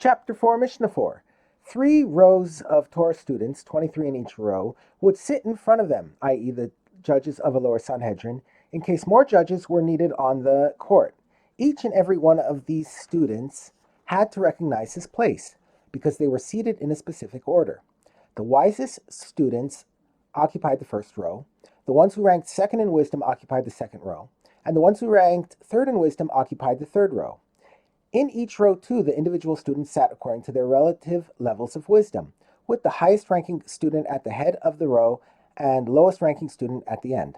Chapter 4, Mishnah 4. 3 rows of Torah students, 23 in each row, would sit in front of them, i.e. the judges of a lower Sanhedrin, in case more judges were needed on the court. Each and every one of these students had to recognize his place, because they were seated in a specific order. The wisest students occupied the first row, the ones who ranked second in wisdom occupied the second row, and the ones who ranked third in wisdom occupied the third row. In each row, too, the individual students sat according to their relative levels of wisdom, with the highest-ranking student at the head of the row and lowest-ranking student at the end.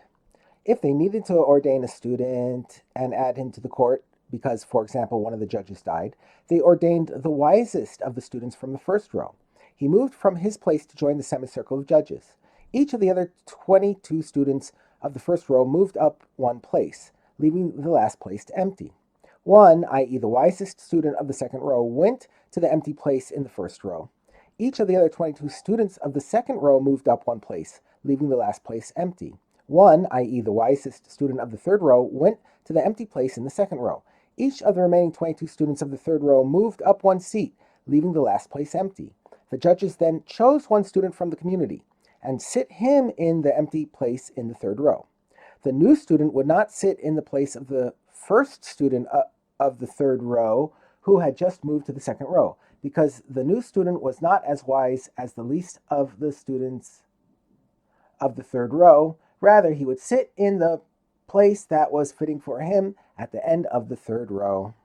If they needed to ordain a student and add him to the court because, for example, one of the judges died, they ordained the wisest of the students from the first row. He moved from his place to join the semicircle of judges. Each of the other 22 students of the first row moved up one place, leaving the last place empty. One, i.e. the wisest student of the second row, went to the empty place in the first row. Each of the other 22 students of the second row moved up one place, leaving the last place empty. One, i.e. the wisest student of the third row, went to the empty place in the second row. Each of the remaining 22 students of the third row moved up one seat, leaving the last place empty. The judges then chose one student from the community and sit him in the empty place in the third row. The new student would not sit in the place of the first student of the third row who had just moved to the second row, because the new student was not as wise as the least of the students of the third row. Rather, he would sit in the place that was fitting for him at the end of the third row.